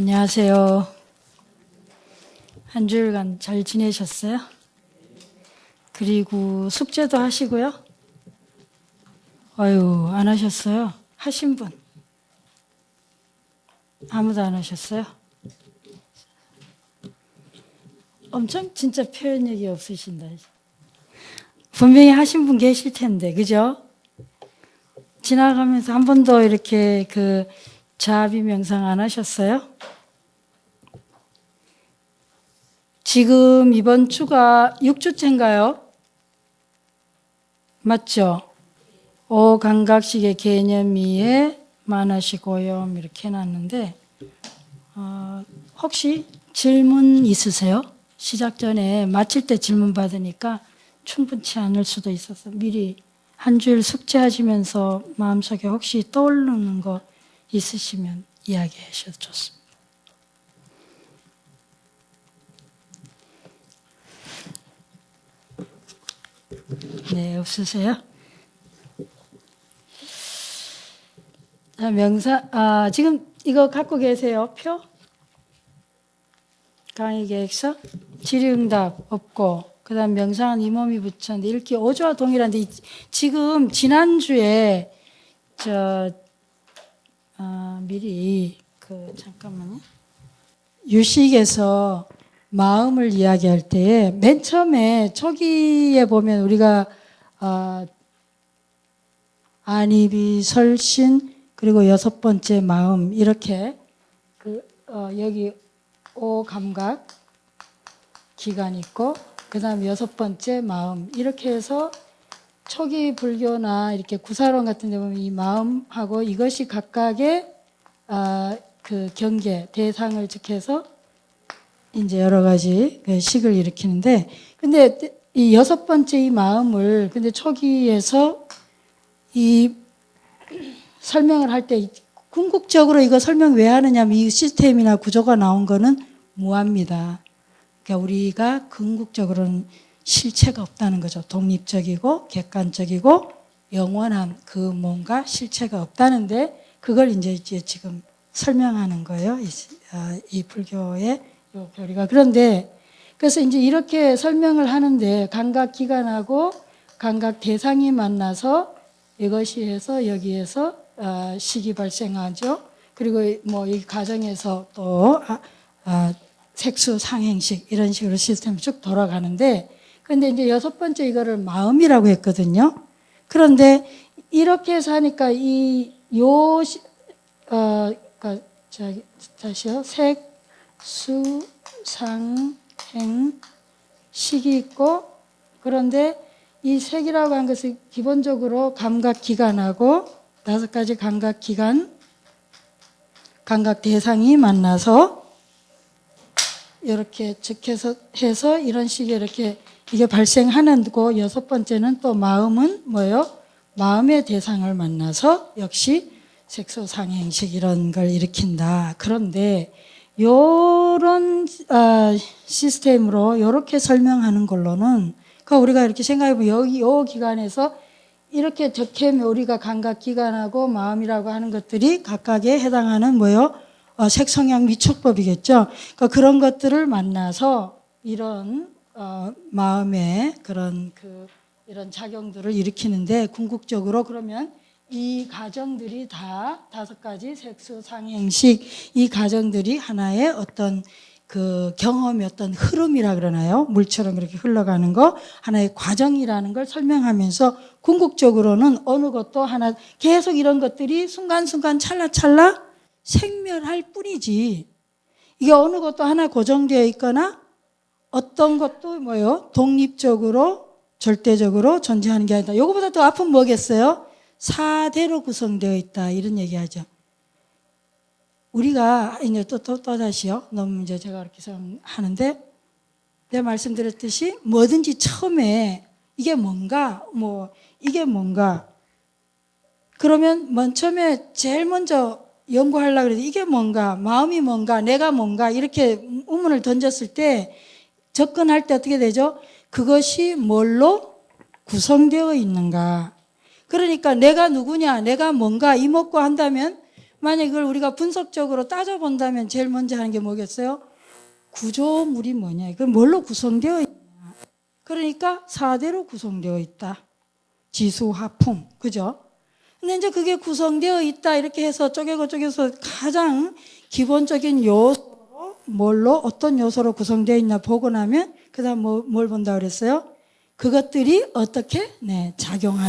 안녕하세요. 한 주일간 잘 지내셨어요? 그리고 숙제도 하시고요? 아유, 안 하셨어요? 하신 분? 아무도 안 하셨어요? 엄청 진짜 표현력이 없으신다. 분명히 하신 분 계실 텐데, 그죠? 지나가면서 한 번도 이렇게 자비 명상 안 하셨어요? 지금 이번 주가 6주째인가요? 맞죠? 오감각식의 개념이에 만하식 오염 이렇게 해놨는데 혹시 질문 있으세요? 시작 전에 마칠 때 질문 받으니까 충분치 않을 수도 있어서 미리 한 주일 숙제하시면서 마음속에 혹시 떠오르는 거 있으시면 이야기해 주셔도 좋습니다. 네, 없으세요? 자, 지금 이거 갖고 계세요? 표? 강의 계획서? 질의응답 없고, 그 다음 명상은 이 몸이 붙였는데, 읽기 5조와 동일한데, 지금 지난주에, 미리, 잠깐만요. 유식에서 마음을 이야기할 때에, 맨 처음에 초기에 보면 우리가, 안입이, 설신, 그리고 6번째 마음, 이렇게, 여기 오감각 기간 있고, 그 다음 6번째 마음, 이렇게 해서 초기 불교나 이렇게 구사론 같은 데 보면 이 마음하고 이것이 각각의 경계, 대상을 즉해서 이제 여러 가지 식을 일으키는데, 근데 이 6번째 이 마음을, 근데 초기에서 이 설명을 할 때 궁극적으로 이거 설명 왜 하느냐면 이 시스템이나 구조가 나온 거는 무합니다. 그러니까 우리가 궁극적으로는 실체가 없다는 거죠. 독립적이고 객관적이고 영원한 그 뭔가 실체가 없다는데 그걸 이제 지금 설명하는 거예요. 이 불교의 요 교리가. 그런데 그래서 이제 이렇게 설명을 하는데 감각 기관하고 감각 대상이 만나서 이것이 해서 여기에서 식이 발생하죠. 그리고 뭐 이 과정에서 또 색수 상행식 이런 식으로 시스템이 쭉 돌아가는데, 근데 이제 6번째 이거를 마음이라고 했거든요. 그런데 이렇게 해서 하니까 다시요. 색, 수, 상, 행, 식이 있고, 그런데 이 색이라고 한 것은 기본적으로 감각기관하고 5가지 감각기관, 감각대상이 만나서 이렇게 즉해서 해서 이런 식의 이렇게 이게 발생하는 거고, 6번째는 또 마음은 뭐예요? 마음의 대상을 만나서 역시 색소상행식 이런 걸 일으킨다. 그런데 요런 시스템으로 이렇게 설명하는 걸로는 우리가 이렇게 생각해보면 여기 요 기관에서 이렇게 적혀면 우리가 감각기관하고 마음이라고 하는 것들이 각각에 해당하는 뭐예요? 색성향 미촉법이겠죠. 그러니까 그런 것들을 만나서 이런 마음의 그런 이런 작용들을 일으키는데, 궁극적으로 그러면 이 가정들이 다 5가지 색수 상행식, 이 가정들이 하나의 어떤 경험의 어떤 흐름이라 그러나요? 물처럼 그렇게 흘러가는 거, 하나의 과정이라는 걸 설명하면서 궁극적으로는 어느 것도 하나 계속 이런 것들이 순간순간 찰나찰나 생멸할 뿐이지, 이게 어느 것도 하나 고정되어 있거나 어떤 것도 뭐예요? 독립적으로 절대적으로 존재하는 게 아니다. 이거보다 더 아픈 뭐겠어요? 사대로 구성되어 있다, 이런 얘기하죠. 우리가 이제 또 다시요. 너무 이제 제가 그렇게 생각하는데, 내가 말씀드렸듯이 뭐든지 처음에 이게 뭔가, 이게 뭔가, 그러면 맨 처음에 제일 먼저 연구하려고 그래도 이게 뭔가, 마음이 뭔가, 내가 뭔가, 이렇게 의문을 던졌을 때 접근할 때 어떻게 되죠? 그것이 뭘로 구성되어 있는가. 그러니까 내가 누구냐, 내가 뭔가 이목구 한다면 만약 이걸 우리가 분석적으로 따져본다면 제일 먼저 하는 게 뭐겠어요? 구조물이 뭐냐, 이걸 뭘로 구성되어 있냐. 그러니까 4대로 구성되어 있다. 지수, 화풍, 그죠? 근데 이제 그게 구성되어 있다 이렇게 해서 쪼개서 가장 기본적인 요소로 뭘로, 어떤 요소로 구성되어 있나 보고 나면 그 다음 뭘 본다 그랬어요? 그것들이 어떻게 작용하는,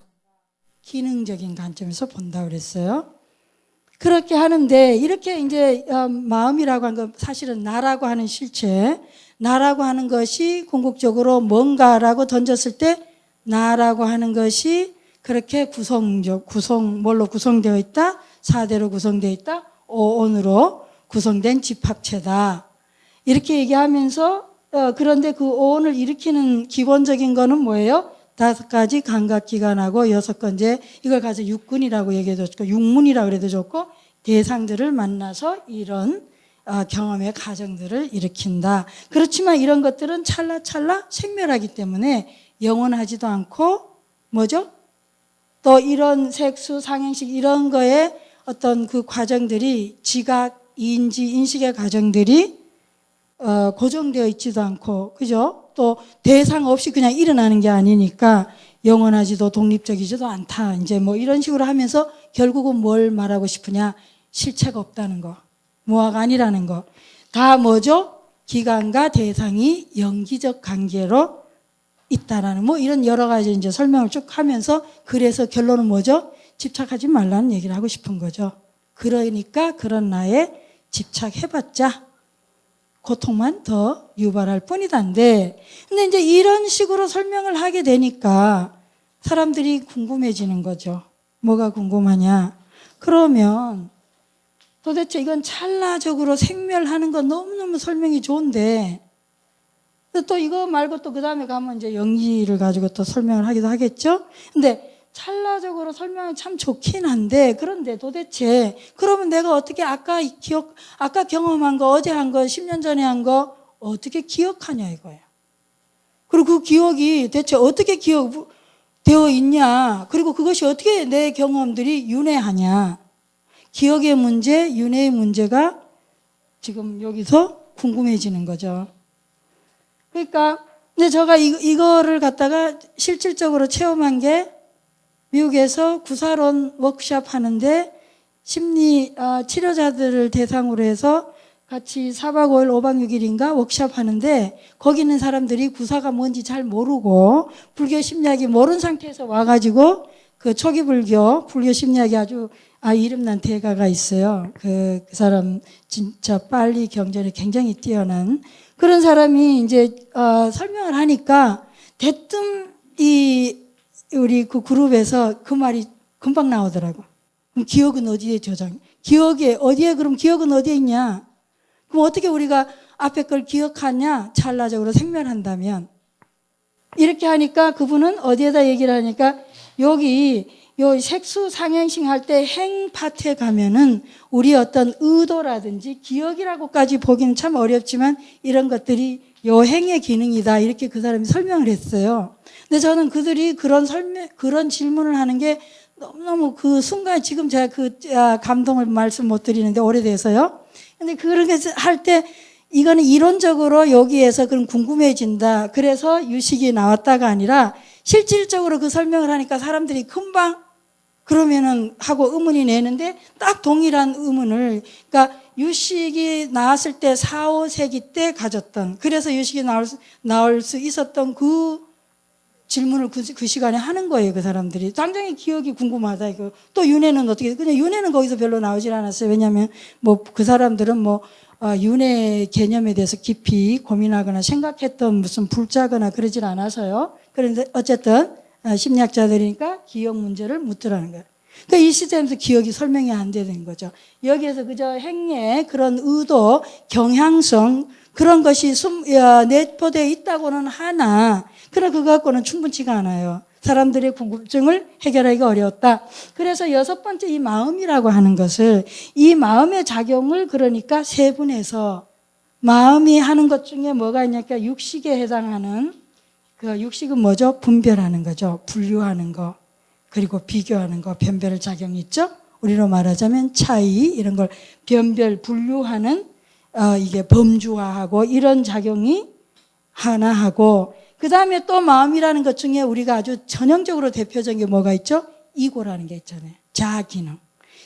기능적인 관점에서 본다 그랬어요. 그렇게 하는데, 이렇게 이제 마음이라고 하는 건 사실은 나라고 하는 실체, 나라고 하는 것이 궁극적으로 뭔가라고 던졌을 때 나라고 하는 것이 그렇게 뭘로 구성되어 있다? 4대로 구성되어 있다? 오온으로 구성된 집합체다. 이렇게 얘기하면서 그런데 그 오온을 일으키는 기본적인 거는 뭐예요? 5가지 감각기관하고 6번째 이걸 가지고 육근이라고 얘기해도 좋고 육문이라고 그래도 좋고 대상들을 만나서 이런 경험의 과정들을 일으킨다. 그렇지만 이런 것들은 찰나찰나 생멸하기 때문에 영원하지도 않고 뭐죠? 또 이런 색수, 상행식 이런 거에 어떤 그 과정들이 지각, 인지, 인식의 과정들이 고정되어 있지도 않고, 그죠? 또 대상 없이 그냥 일어나는 게 아니니까 영원하지도 독립적이지도 않다. 이제 뭐 이런 식으로 하면서 결국은 뭘 말하고 싶으냐? 실체가 없다는 거. 무아가 아니라는 거. 다 뭐죠? 기관과 대상이 연기적 관계로 있다라는 뭐 이런 여러 가지 이제 설명을 쭉 하면서 그래서 결론은 뭐죠? 집착하지 말라는 얘기를 하고 싶은 거죠. 그러니까 그런 나에 집착해봤자 고통만 더 유발할 뿐이다인데, 근데 이제 이런 식으로 설명을 하게 되니까 사람들이 궁금해지는 거죠. 뭐가 궁금하냐? 그러면 도대체 이건 찰나적으로 생멸하는 건 너무너무 설명이 좋은데, 또 이거 말고 또 그 다음에 가면 이제 연기를 가지고 또 설명을 하기도 하겠죠? 근데 찰나적으로 설명이 참 좋긴 한데, 그런데 도대체 그러면 내가 어떻게 아까 경험한 거, 어제 한 거, 10년 전에 한 거 어떻게 기억하냐 이거예요. 그리고 그 기억이 대체 어떻게 기억되어 있냐, 그리고 그것이 어떻게 내 경험들이 윤회하냐. 기억의 문제, 윤회의 문제가 지금 여기서 궁금해지는 거죠. 그러니까 근데 제가 이거를 갖다가 실질적으로 체험한 게 미국에서 구사론 워크숍 하는데 심리 치료자들을 대상으로 해서 같이 4박 5일 5박 6일인가 워크숍 하는데, 거기 있는 사람들이 구사가 뭔지 잘 모르고 불교 심리학이 모르는 상태에서 와가지고 그 초기 불교 심리학이 아주 이름난 대가가 있어요. 그 사람 진짜 빨리 경전에 굉장히 뛰어난 그런 사람이 이제 설명을 하니까 대뜸 우리 그 그룹에서 그 말이 금방 나오더라고. 그럼 기억은 어디에 기억에 어디에, 그럼 기억은 어디에 있냐? 그럼 어떻게 우리가 앞에 걸 기억하냐? 찰나적으로 생멸한다면. 이렇게 하니까 그분은 어디에다 얘기를 하니까 여기 요 색수 상행식 할 때 행 파트에 가면은 우리 어떤 의도라든지 기억이라고까지 보기는 참 어렵지만 이런 것들이 요 행의 기능이다. 이렇게 그 사람이 설명을 했어요. 근데 저는 그들이 그런 질문을 하는 게 너무너무 그 순간 지금 제가 감동을 말씀 못 드리는데 오래돼서요. 근데 그렇게 할 때 이거는 이론적으로 여기에서 그럼 궁금해진다. 그래서 유식이 나왔다가 아니라 실질적으로 그 설명을 하니까 사람들이 금방 그러면은 하고 의문이 내는데 딱 동일한 의문을, 그러니까 유식이 나왔을 때 4, 5세기 때 가졌던, 그래서 유식이 나올 수 있었던 그 질문을 그 시간에 하는 거예요. 그 사람들이 당장에 기억이 궁금하다 이거. 또 윤회는 어떻게? 그냥 윤회는 거기서 별로 나오질 않았어요. 왜냐하면 뭐 그 사람들은 윤회 개념에 대해서 깊이 고민하거나 생각했던 무슨 불자거나 그러질 않아서요. 그런데 어쨌든 심리학자들이니까 기억 문제를 묻더라는 거예요. 그러니까 이 시점에서 기억이 설명이 안 되는 거죠. 여기에서 그저 행의 그런 의도, 경향성 그런 것이 내포되어 있다고는 하나, 그러나 그거 갖고는 충분치가 않아요. 사람들의 궁금증을 해결하기가 어려웠다. 그래서 6번째 이 마음이라고 하는 것을, 이 마음의 작용을 그러니까 세분해서 마음이 하는 것 중에 뭐가 있냐니까 육식에 해당하는, 그 육식은 뭐죠? 분별하는 거죠. 분류하는 거, 그리고 비교하는 거, 변별 작용이 있죠. 우리로 말하자면 차이 이런 걸 변별 분류하는 이게 범주화하고 이런 작용이 하나 하고 그 다음에 또 마음이라는 것 중에 우리가 아주 전형적으로 대표적인 게 뭐가 있죠? 이고라는 게 있잖아요. 자아기능.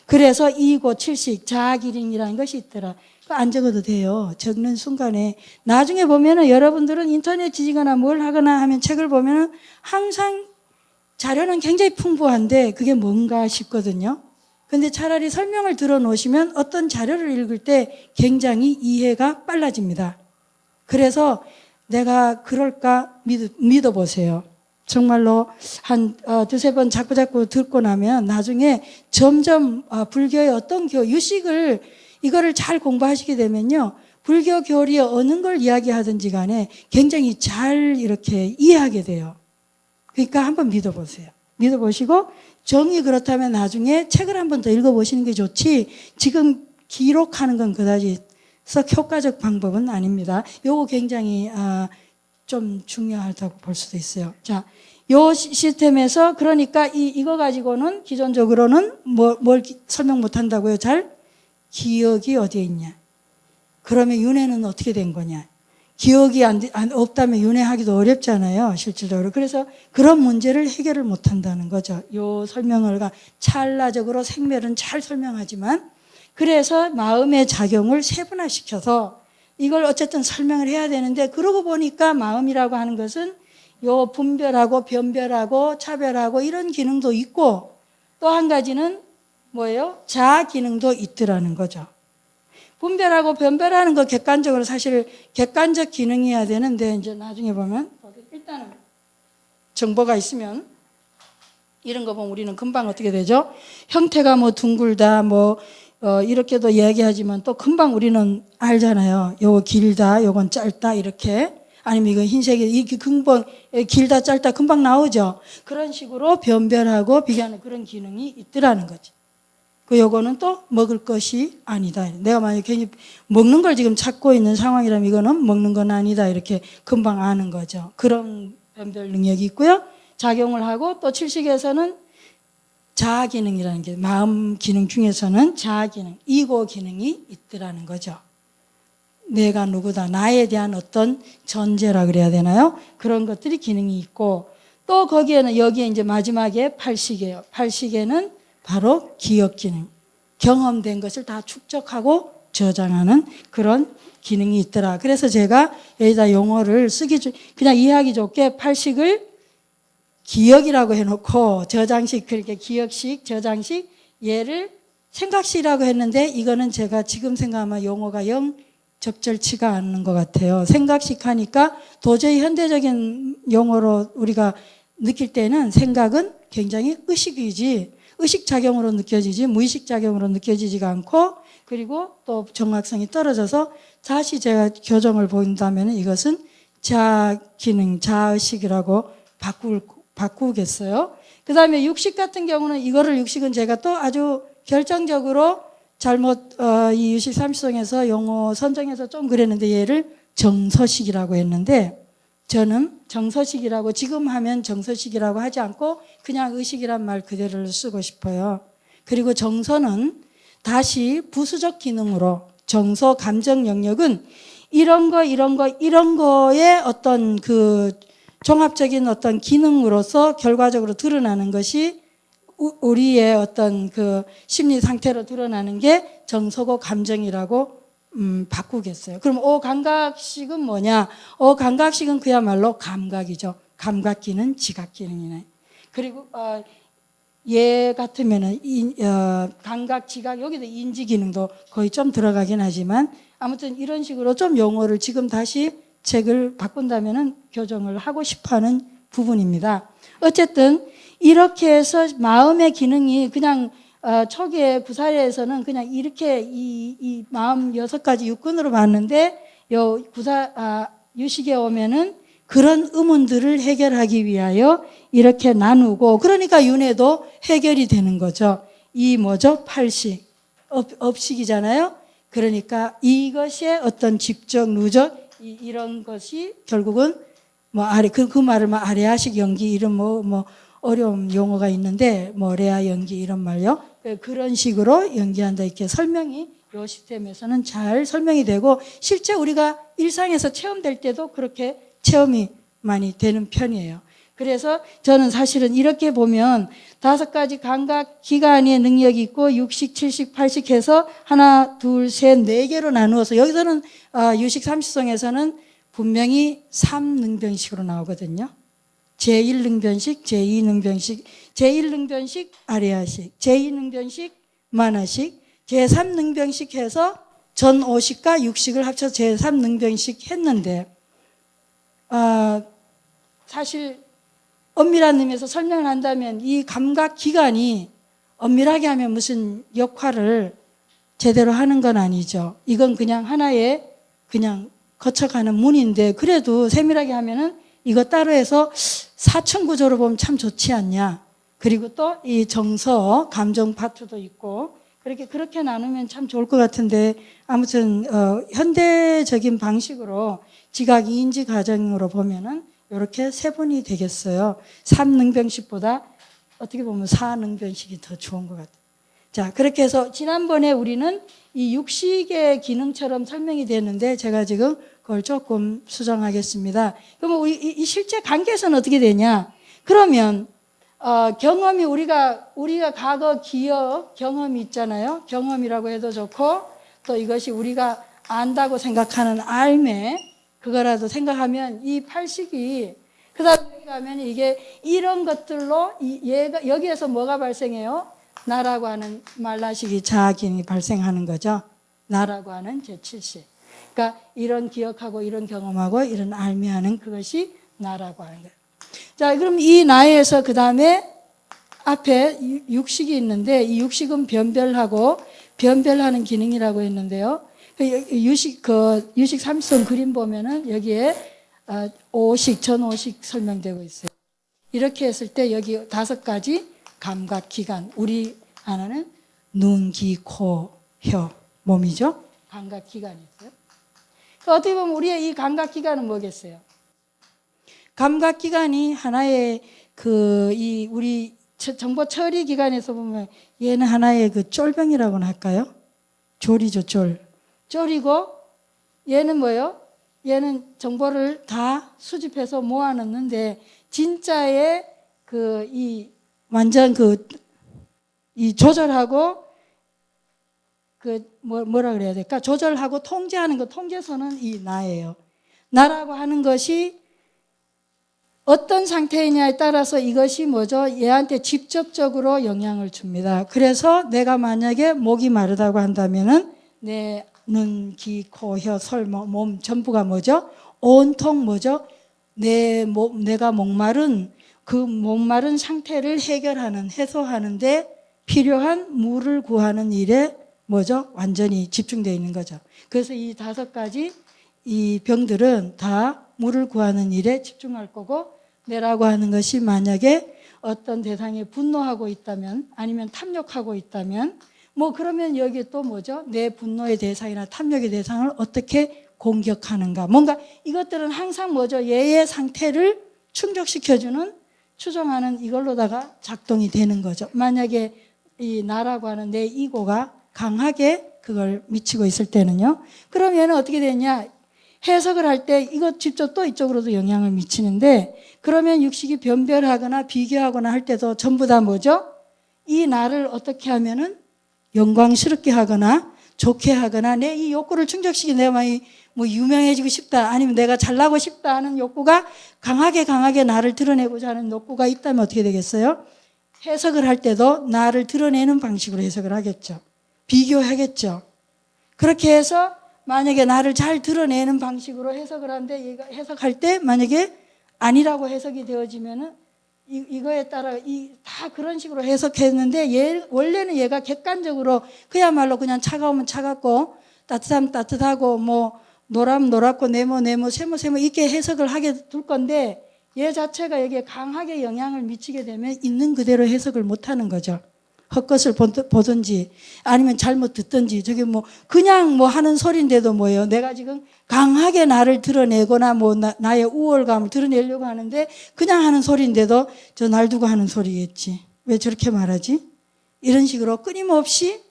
그래서 이고, 칠식, 자아기능이라는 것이 있더라. 안 적어도 돼요. 적는 순간에. 나중에 보면은 여러분들은 인터넷 지지거나 뭘 하거나 하면 책을 보면은 항상 자료는 굉장히 풍부한데 그게 뭔가 싶거든요. 근데 차라리 설명을 들어 놓으시면 어떤 자료를 읽을 때 굉장히 이해가 빨라집니다. 그래서 내가 그럴까 믿어보세요. 정말로 한 두세 번 자꾸 듣고 나면 나중에 점점 불교의 어떤 유식을 이거를 잘 공부하시게 되면요. 불교 교리의 어느 걸 이야기하든지 간에 굉장히 잘 이렇게 이해하게 돼요. 그러니까 한번 믿어보세요. 믿어보시고 정이 그렇다면 나중에 책을 한번 더 읽어보시는 게 좋지 지금 기록하는 건 그다지 썩 효과적 방법은 아닙니다. 요거 굉장히 좀 중요하다고 볼 수도 있어요. 자, 요 시스템에서 그러니까 이거 가지고는 기존적으로는 뭘 설명 못 한다고요? 잘? 기억이 어디에 있냐? 그러면 윤회는 어떻게 된 거냐? 기억이 없다면 윤회하기도 어렵잖아요, 실질적으로. 그래서 그런 문제를 해결을 못 한다는 거죠. 요 설명을 찰나적으로 생멸은 잘 설명하지만 그래서 마음의 작용을 세분화시켜서 이걸 어쨌든 설명을 해야 되는데 그러고 보니까 마음이라고 하는 것은 요 분별하고 변별하고 차별하고 이런 기능도 있고 또 한 가지는 뭐예요? 자아 기능도 있더라는 거죠. 분별하고 변별하는 거 객관적으로 사실 객관적 기능이어야 되는데 이제 나중에 보면 일단은 정보가 있으면 이런 거 보면 우리는 금방 어떻게 되죠? 형태가 뭐 둥글다 뭐 이렇게도 이야기하지만 또 금방 우리는 알잖아요. 요거 길다, 요건 짧다 이렇게 아니면 이거 흰색이 이게 금방 길다 짧다 금방 나오죠. 그런 식으로 변별하고 비교하는 그런 기능이 있더라는 거죠. 그 요거는 또 먹을 것이 아니다. 내가 만약에 괜히 먹는 걸 지금 찾고 있는 상황이라면 이거는 먹는 건 아니다. 이렇게 금방 아는 거죠. 그런 변별 능력이 있고요. 작용을 하고 또 칠식에서는 자아 기능이라는 게 마음 기능 중에서는 자아 기능, 이고 기능이 있더라는 거죠. 내가 누구다. 나에 대한 어떤 전제라 그래야 되나요? 그런 것들이 기능이 있고 또 거기에는 여기에 이제 마지막에 팔식이에요. 팔식에는 바로 기억 기능, 경험된 것을 다 축적하고 저장하는 그런 기능이 있더라. 그래서 제가 여기다 용어를 그냥 이해하기 좋게 팔식을 기억이라고 해놓고 저장식, 그렇게 기억식, 저장식, 얘를 생각식이라고 했는데 이거는 제가 지금 생각하면 용어가 영 적절치가 않는 것 같아요. 생각식 하니까 도저히 현대적인 용어로 우리가 느낄 때는 생각은 굉장히 의식이지 의식작용으로 느껴지지 무의식작용으로 느껴지지가 않고 그리고 또 정확성이 떨어져서 다시 제가 교정을 보인다면 이것은 자아기능, 자아의식이라고 바꾸겠어요. 그 다음에 육식 같은 경우는 이거를 육식은 제가 또 아주 결정적으로 잘못 이 유식 삼시성에서 용어 선정해서 좀 그랬는데 얘를 정서식이라고 했는데 저는 정서식이라고 지금 하면 정서식이라고 하지 않고 그냥 의식이란 말 그대로를 쓰고 싶어요. 그리고 정서는 다시 부수적 기능으로 정서 감정 영역은 이런 거의 어떤 그 종합적인 어떤 기능으로서 결과적으로 드러나는 것이 우리의 어떤 그 심리 상태로 드러나는 게 정서고 감정이라고 바꾸겠어요. 그럼 감각식은 뭐냐? 감각식은 그야말로 감각이죠. 감각기능, 지각기능이네. 그리고 얘 같으면은 감각, 지각 여기도 인지기능도 거의 좀 들어가긴 하지만 아무튼 이런 식으로 좀 용어를 지금 다시 책을 바꾼다면은 교정을 하고 싶어하는 부분입니다. 어쨌든 이렇게 해서 마음의 기능이 그냥 초기에 구사례에서는 그냥 이렇게 이 마음 6가지 육근으로 봤는데 요 유식에 오면은 그런 의문들을 해결하기 위하여 이렇게 나누고 그러니까 윤회도 해결이 되는 거죠. 이 뭐죠? 팔식, 업식이잖아요. 그러니까 이것의 어떤 직접, 누적 이런 것이 결국은 뭐 아래 그 말을 뭐 아레아식 연기 이런 뭐 어려운 용어가 있는데 뭐 레아 연기 이런 말요. 그런 식으로 연기한다 이렇게 설명이 요 시스템에서는 잘 설명이 되고 실제 우리가 일상에서 체험될 때도 그렇게 체험이 많이 되는 편이에요. 그래서 저는 사실은 이렇게 보면 5가지 감각 기관의 능력이 있고 60, 70, 80 해서 하나, 둘, 셋, 4개로 나누어서 여기서는 유식 삼시성에서는 분명히 3능변식으로 나오거든요. 제1능변식, 제2능변식, 제1능변식 아레아식, 제2능변식 만화식, 제3능변식 해서 전 5식과 6식을 합쳐서 제3능변식 했는데 사실 엄밀한 의미에서 설명을 한다면 이 감각 기관이 엄밀하게 하면 무슨 역할을 제대로 하는 건 아니죠. 이건 그냥 하나의 그냥 거쳐가는 문인데 그래도 세밀하게 하면은 이거 따로 해서 사층 구조로 보면 참 좋지 않냐. 그리고 또 이 정서, 감정 파트도 있고 그렇게 나누면 참 좋을 것 같은데 아무튼 현대적인 방식으로 지각 이인지 과정으로 보면은 이렇게 세분이 되겠어요. 3능변식보다 어떻게 보면 4능변식이 더 좋은 것 같아요. 자, 그렇게 해서 지난번에 우리는 이 육식의 기능처럼 설명이 됐는데 제가 지금 그걸 조금 수정하겠습니다. 그러면 이 실제 관계에서는 어떻게 되냐? 그러면 경험이 우리가 과거 기억 경험이 있잖아요. 경험이라고 해도 좋고 또 이것이 우리가 안다고 생각하는 알매 그거라도 생각하면 이 팔식이 그다음에 가면 이게 이런 것들로 얘가 여기에서 뭐가 발생해요? 나라고 하는 말라식이 자아기능이 발생하는 거죠. 나라고 하는 제7식. 그러니까 이런 기억하고 이런 경험하고 이런 알미하는 그것이 나라고 하는 거예요. 자, 그럼 이 나에서 그다음에 앞에 육식이 있는데 이 육식은 변별하는 기능이라고 했는데요. 유식 삼성 그림 보면은 여기에 5식, 전 5식 설명되고 있어요. 이렇게 했을 때 여기 5가지 감각 기관, 우리 하나는 눈, 귀, 코, 혀, 몸이죠. 감각 기관이 있어요. 어떻게 보면 우리의 이 감각 기관은 뭐겠어요? 감각 기관이 하나의 우리 정보 처리 기관에서 보면 얘는 하나의 쫄병이라고는 할까요? 졸이죠, 쫄이고 얘는 뭐예요? 얘는 정보를 다 수집해서 모아놓는데 진짜의 완전 이 조절하고 뭐라 그래야 될까? 조절하고 통제하는 통제소는 이 나예요. 나라고 하는 것이 어떤 상태이냐에 따라서 이것이 뭐죠? 얘한테 직접적으로 영향을 줍니다. 그래서 내가 만약에 목이 마르다고 한다면은 내 눈, 귀, 코, 혀, 설, 몸 전부가 뭐죠? 온통 뭐죠? 내가 목마른 그 목마른 상태를 해소하는데 필요한 물을 구하는 일에 뭐죠? 완전히 집중되어 있는 거죠. 그래서 이 5가지 이 병들은 다 물을 구하는 일에 집중할 거고 내라고 하는 것이 만약에 어떤 대상에 분노하고 있다면 아니면 탐욕하고 있다면 그러면 여기 또 뭐죠? 내 분노의 대상이나 탐욕의 대상을 어떻게 공격하는가. 뭔가 이것들은 항상 뭐죠? 얘의 상태를 충족시켜주는 추종하는 이걸로다가 작동이 되는 거죠. 만약에 이 나라고 하는 내 이고가 강하게 그걸 미치고 있을 때는요. 그러면 어떻게 되냐? 해석을 할 때 이것 직접 또 이쪽으로도 영향을 미치는데 그러면 육식이 변별하거나 비교하거나 할 때도 전부 다 뭐죠? 이 나를 어떻게 하면은 영광스럽게 하거나 좋게 하거나 내 이 욕구를 충족시키는 내가 유명해지고 싶다 아니면 내가 잘나고 싶다 하는 욕구가 강하게 나를 드러내고자 하는 욕구가 있다면 어떻게 되겠어요? 해석을 할 때도 나를 드러내는 방식으로 해석을 하겠죠. 비교하겠죠. 그렇게 해서 만약에 나를 잘 드러내는 방식으로 해석을 하는데 얘가 해석할 때 만약에 아니라고 해석이 되어지면은 이거에 따라 다 그런 식으로 해석했는데 원래는 얘가 객관적으로 그야말로 그냥 차가우면 차갑고 따뜻하면 따뜻하고 노라면 노랗고 네모 세모 이렇게 해석을 하게 둘 건데 얘 자체가 여기에 강하게 영향을 미치게 되면 있는 그대로 해석을 못하는 거죠. 헛것을 보든지 아니면 잘못 듣든지 저게 뭐 그냥 뭐 하는 소리인데도 뭐예요. 내가 지금 강하게 나를 드러내거나 뭐 나의 우월감을 드러내려고 하는데 그냥 하는 소리인데도 저 날 두고 하는 소리겠지. 왜 저렇게 말하지? 이런 식으로 끊임없이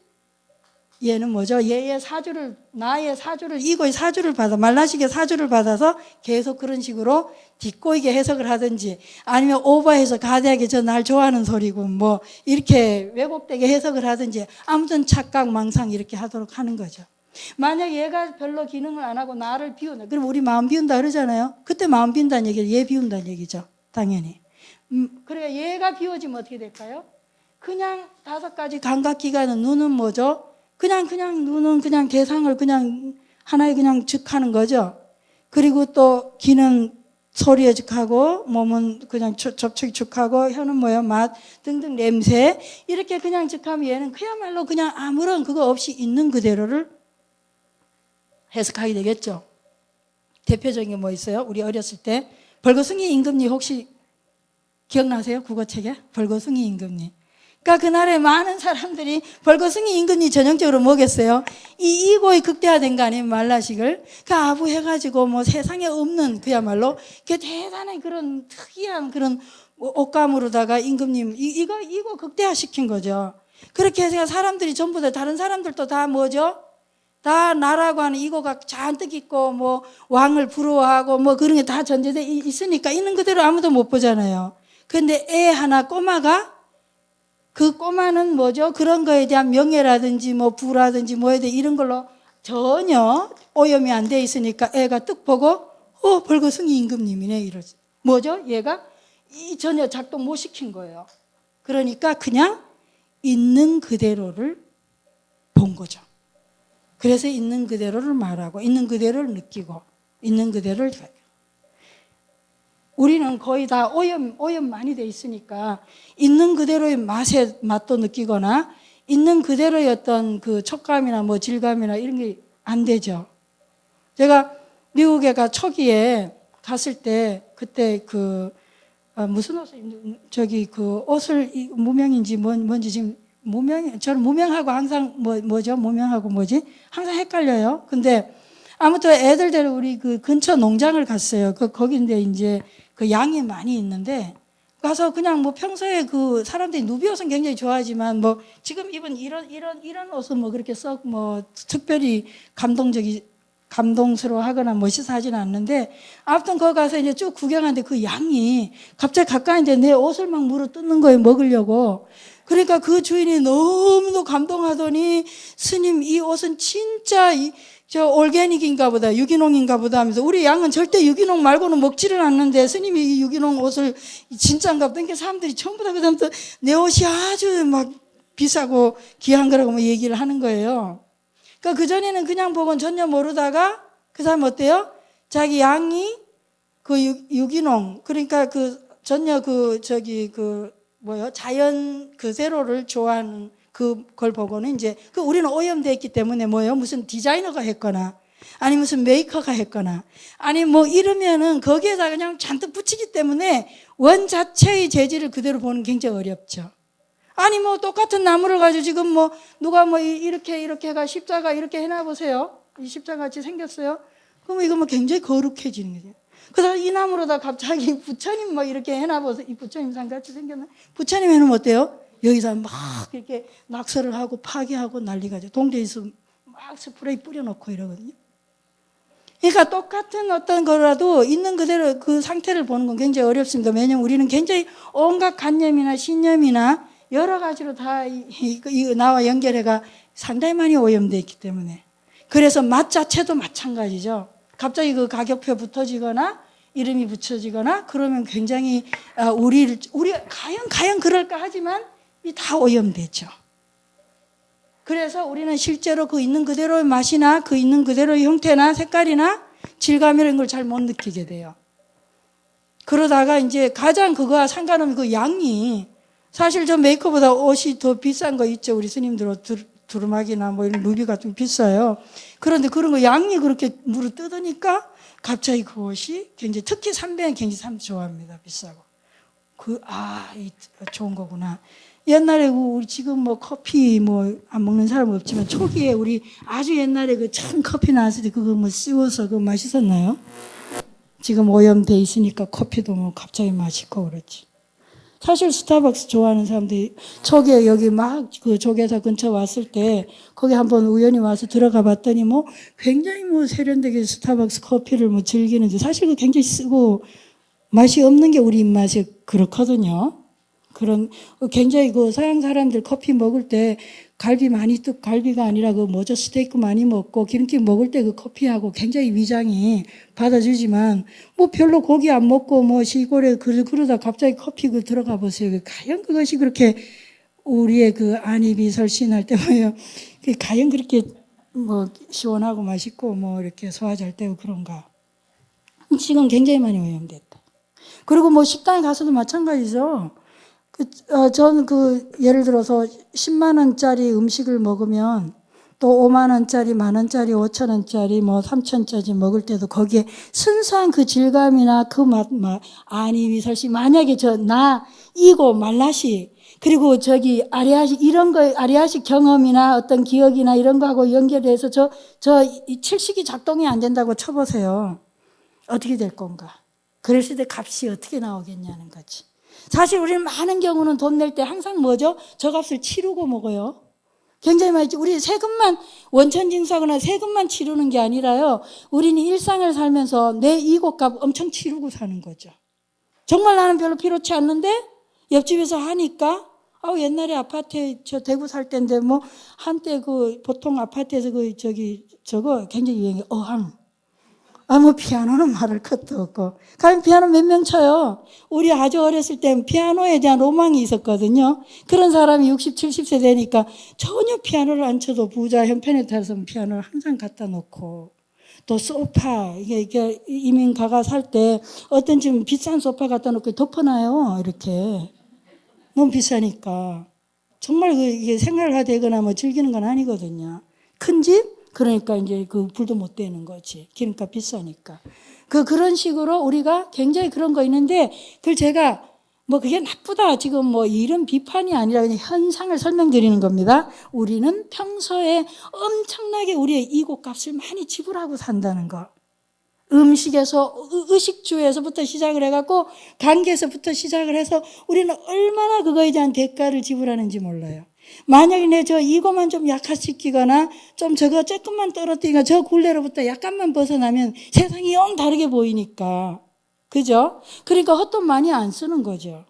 얘는 뭐죠? 얘의 사주를, 나의 사주를, 이거의 사주를 말라식의 사주를 받아서 계속 그런 식으로 뒷꼬이게 해석을 하든지 아니면 오버해서 가대하게 저 날 좋아하는 소리고 뭐 이렇게 왜곡되게 해석을 하든지 아무튼 착각, 망상 이렇게 하도록 하는 거죠. 만약 얘가 별로 기능을 안 하고 나를 비운다. 그럼 우리 마음 비운다 그러잖아요. 그때 마음 비운다는 얘기는 얘 비운다는 얘기죠. 당연히. 그러니까 얘가 비워지면 어떻게 될까요? 그냥 5가지 감각기관은 눈은 뭐죠? 그냥 눈은 그냥 대상을 그냥 하나에 그냥 즉하는 거죠. 그리고 또 귀는 소리에 즉하고 몸은 그냥 접촉이 즉하고 혀는 뭐예요? 맛 등등 냄새 이렇게 그냥 즉하면 얘는 그야말로 그냥 아무런 그거 없이 있는 그대로를 해석하게 되겠죠. 대표적인 게 뭐 있어요? 우리 어렸을 때 벌거숭이 임금님 혹시 기억나세요? 국어책에 벌거숭이 임금님. 그러니까 그날에 많은 사람들이 벌거숭이 임금이 전형적으로 뭐겠어요? 이 이고에 극대화된 거 아니에요? 말라식을. 그 아부해가지고 뭐 세상에 없는 그야말로 그 대단한 그런 특이한 그런 옷감으로다가 임금님 이거 극대화시킨 거죠. 그렇게 해서 사람들이 전부 다 다른 사람들도 다 뭐죠? 다 나라고 하는 이거가 잔뜩 있고 뭐 왕을 부러워하고 뭐 그런 게 다 전제돼 있으니까 있는 그대로 아무도 못 보잖아요. 근데 애 하나 꼬마가 그 꼬마는 뭐죠? 그런 거에 대한 명예라든지 뭐 부라든지 뭐에 대해 이런 걸로 전혀 오염이 안 돼 있으니까 애가 뜩 보고 벌거숭이 임금님이네 이러지. 뭐죠? 얘가 전혀 작동 못 시킨 거예요. 그러니까 그냥 있는 그대로를 본 거죠. 그래서 있는 그대로를 말하고 있는 그대로를 느끼고 있는 그대로를 우리는 거의 다 오염 많이 돼 있으니까 있는 그대로의 맛도 느끼거나 있는 그대로의 어떤 그 촉감이나 뭐 질감이나 이런 게 안 되죠. 제가 미국에 초기에 갔을 때 그때 무슨 옷을 그 옷을 무명인지 뭔지 지금 저는 무명하고 항상 뭐죠? 무명하고 뭐지? 항상 헷갈려요. 근데 아무튼 애들 데리고 우리 그 근처 농장을 갔어요. 거기인데 이제 그 양이 많이 있는데 가서 그냥 뭐 평소에 그 사람들이 누비 옷은 굉장히 좋아하지만 뭐 지금 입은 이런 옷은 뭐 그렇게 썩 뭐 특별히 감동스러워하거나 멋있어하지는 않는데 아무튼 거기 가서 이제 쭉 구경하는데 그 양이 갑자기 가까이 있는데 내 옷을 막 물어 뜯는 거예요. 먹으려고. 그러니까 그 주인이 너무도 감동하더니 스님 이 옷은 진짜 저 올게닉인가 보다 유기농인가 보다 하면서 우리 양은 절대 유기농 말고는 먹지를 않는데 스님이 이 유기농 옷을 진짜인가 보다. 그러니까 사람들이 전부 다 그다음부터 내 옷이 아주 막 비싸고 귀한 거라고 뭐 얘기를 하는 거예요. 그러니까 그전에는 그냥 보고는 전혀 모르다가 그 사람 어때요? 자기 양이 그 유기농 그러니까 전혀 자연 그대로를 좋아하는 그걸 보고는 이제 우리는 오염되어 있기 때문에 무슨 디자이너가 했거나 아니 무슨 메이커가 했거나 아니 뭐 이러면은 거기에다 그냥 잔뜩 붙이기 때문에 원 자체의 재질을 그대로 보는 게 굉장히 어렵죠. 아니 뭐 똑같은 나무를 가지고 지금 뭐 누가 뭐 이렇게가 십자가 이렇게 해놔 보세요. 이 십자가 같이 생겼어요. 그러면 이거 뭐 굉장히 거룩해지는 거죠. 그래서 이 나무로다 갑자기 부처님 뭐 이렇게 해놔 보세요. 이 부처님 상 같이 생겼나? 부처님 해놓으면 어때요? 여기서 막 이렇게 낙서를 하고 파괴하고 난리가죠. 동대에서 막 스프레이 뿌려놓고 이러거든요. 그러니까 똑같은 어떤 거라도 있는 그대로 그 상태를 보는 건 굉장히 어렵습니다. 왜냐하면 우리는 굉장히 온갖 관념이나 신념이나 여러 가지로 다 나와 연결해가 상당히 많이 오염되어 있기 때문에. 그래서 맛 자체도 마찬가지죠. 갑자기 그 가격표 붙어지거나 이름이 붙여지거나 그러면 굉장히 우리 과연 그럴까 하지만 다 오염되죠. 그래서 우리는 실제로 그 있는 그대로의 맛이나 그 있는 그대로의 형태나 색깔이나 질감 이런 걸 잘 못 느끼게 돼요. 그러다가 이제 가장 그거와 상관없는 그 양이 사실 저 메이커보다 옷이 더 비싼 거 있죠. 우리 스님들 옷 두루마기나 뭐 이런 루비 같은 거 비싸요. 그런데 그런 거 양이 그렇게 물어 뜯으니까 갑자기 그 옷이 굉장히 특히 삼배는 굉장히 참 좋아합니다. 비싸고. 좋은 거구나. 옛날에 우리 지금 뭐 커피 뭐 안 먹는 사람 없지만 초기에 우리 아주 옛날에 그 참 커피 나왔을 때 그거 뭐 씌워서 그거 맛있었나요? 지금 오염돼 있으니까 커피도 뭐 갑자기 맛있고 그렇지. 사실 스타벅스 좋아하는 사람들이 초기에 여기 막 그 조계사 근처 왔을 때 거기 한번 우연히 와서 들어가 봤더니 뭐 굉장히 뭐 세련되게 스타벅스 커피를 뭐 즐기는데 사실 그 굉장히 쓰고 맛이 없는 게 우리 입맛에 그렇거든요. 그런 굉장히 그 서양 사람들 커피 먹을 때 갈비 많이 갈비가 아니라 그 뭐죠 스테이크 많이 먹고 기름기 먹을 때 그 커피하고 굉장히 위장이 받아주지만 뭐 별로 고기 안 먹고 뭐 시골에 그러다 갑자기 커피 그 들어가 보세요. 과연 그것이 그렇게 우리의 그 안입이 설신할 때 뭐예요? 과연 그렇게 뭐 시원하고 맛있고 뭐 이렇게 소화 잘 되고 그런가? 지금 굉장히 많이 오염됐다. 그리고 뭐 식당에 가서도 마찬가지죠. 저는 예를 들어서 10만 원짜리 음식을 먹으면 또 5만 원짜리, 만 원짜리, 5천 원짜리, 뭐 3천짜리 먹을 때도 거기에 순수한 그 질감이나 그 안이 설씨 만약에 이고 말라시 그리고 아리아식 이런 거 아리아식 경험이나 어떤 기억이나 이런 거하고 연결해서 이 칠식이 작동이 안 된다고 쳐보세요. 어떻게 될 건가? 그랬을 때 값이 어떻게 나오겠냐는 거지. 사실 우리는 많은 경우는 돈 낼 때 항상 뭐죠? 저 값을 치르고 먹어요. 굉장히 많이, 우리 세금만, 원천징수하거나 세금만 치르는 게 아니라요. 우리는 일상을 살면서 내 이곳값 엄청 치르고 사는 거죠. 정말 나는 별로 필요치 않는데 옆집에서 하니까, 옛날에 아파트에 저 대구 살 때인데 뭐 한때 보통 아파트에서 저거 굉장히 유행해. 어항. 뭐 피아노는 말할 것도 없고. 가면 피아노 몇 명 쳐요. 우리 아주 어렸을 땐 피아노에 대한 로망이 있었거든요. 그런 사람이 60, 70세 되니까 전혀 피아노를 안 쳐도 부자 형편에 따라서 피아노를 항상 갖다 놓고. 또 소파, 이게 이민 가가 살 때 어떤 지금 비싼 소파 갖다 놓고 덮어놔요. 이렇게. 너무 비싸니까. 정말 이게 생활화되거나 뭐 즐기는 건 아니거든요. 큰 집? 그러니까 이제 불도 못 대는 거지. 기름값 비싸니까. 그런 식으로 우리가 굉장히 그런 거 있는데, 그걸 제가 뭐 그게 나쁘다. 지금 뭐 이런 비판이 아니라 그냥 현상을 설명드리는 겁니다. 우리는 평소에 엄청나게 우리의 이곳값을 많이 지불하고 산다는 거. 음식에서, 의식주에서부터 시작을 해갖고, 관계에서부터 시작을 해서 우리는 얼마나 그거에 대한 대가를 지불하는지 몰라요. 만약에 이거만 좀 약화시키거나 좀 저거 조금만 떨어뜨리거나 저 굴레로부터 약간만 벗어나면 세상이 영 다르게 보이니까. 그죠? 그러니까 헛돈 많이 안 쓰는 거죠.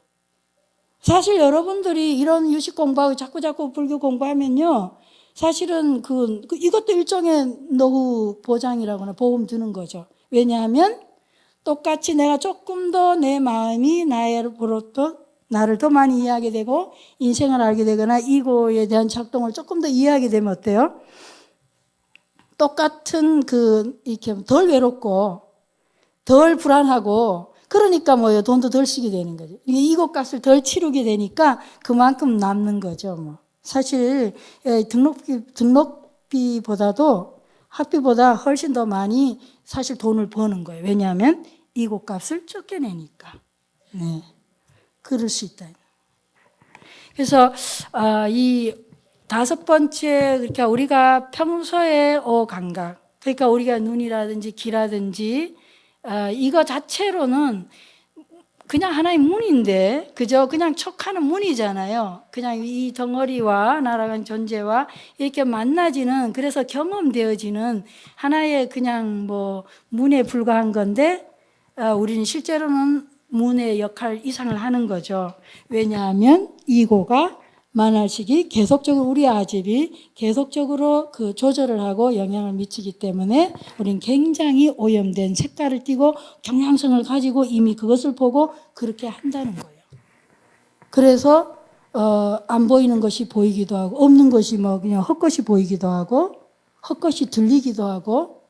사실 여러분들이 이런 유식 공부하고 자꾸 불교 공부하면요. 사실은 이것도 일종의 노후 보장이라거나 보험 드는 거죠. 왜냐하면 똑같이 내가 조금 더 내 마음이 나를 더 많이 이해하게 되고 인생을 알게 되거나 이고에 대한 작동을 조금 더 이해하게 되면 어때요? 똑같은 이렇게 덜 외롭고 덜 불안하고 그러니까 뭐요 돈도 덜 쓰게 되는 거죠. 이고 값을 덜 치르게 되니까 그만큼 남는 거죠. 뭐 사실 등록비보다도 학비보다 훨씬 더 많이 사실 돈을 버는 거예요. 왜냐하면 이고 값을 적게 내니까. 네. 그럴 수 있다. 그래서 이 다섯 번째 그러니까 우리가 평소에 감각 그러니까 우리가 눈이라든지 귀라든지 이거 자체로는 그냥 하나의 문인데 그저 그냥 척하는 문이잖아요. 그냥 이 덩어리와 날아간 존재와 이렇게 만나지는 그래서 경험되어지는 하나의 그냥 뭐 문에 불과한 건데 우리는 실제로는 문의 역할 이상을 하는 거죠. 왜냐하면 이고가 만활식이 계속적으로 우리 아집이 계속적으로 조절을 하고 영향을 미치기 때문에 우리는 굉장히 오염된 색깔을 띠고 경향성을 가지고 이미 그것을 보고 그렇게 한다는 거예요. 그래서 안 보이는 것이 보이기도 하고 없는 것이 뭐 그냥 헛것이 보이기도 하고 헛것이 들리기도 하고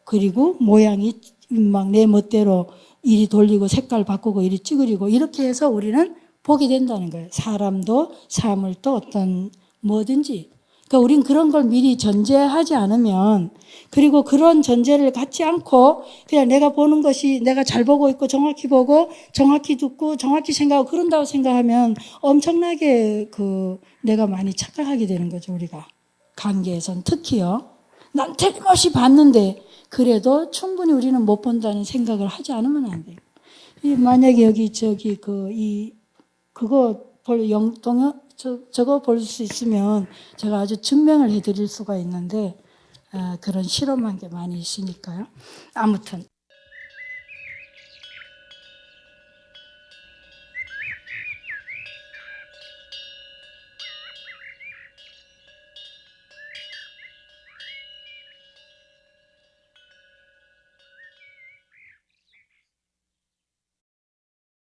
그리고 모양이 막 내 멋대로 이리 돌리고 색깔 바꾸고 이리 찌그리고 이렇게 해서 우리는 보게 된다는 거예요. 사람도 사물도 어떤 뭐든지 그러니까 우린 그런 걸 미리 전제하지 않으면, 그리고 그런 전제를 갖지 않고 그냥 내가 보는 것이 내가 잘 보고 있고 정확히 보고 정확히 듣고 정확히 생각하고 그런다고 생각하면 엄청나게 내가 많이 착각하게 되는 거죠. 우리가 관계에선 특히요. 난 틀림없이 봤는데 그래도 충분히 우리는 못 본다는 생각을 하지 않으면 안 돼요. 만약에 여기 그거 저거 볼 수 있으면 제가 아주 증명을 해드릴 수가 있는데 그런 실험한 게 많이 있으니까요. 아무튼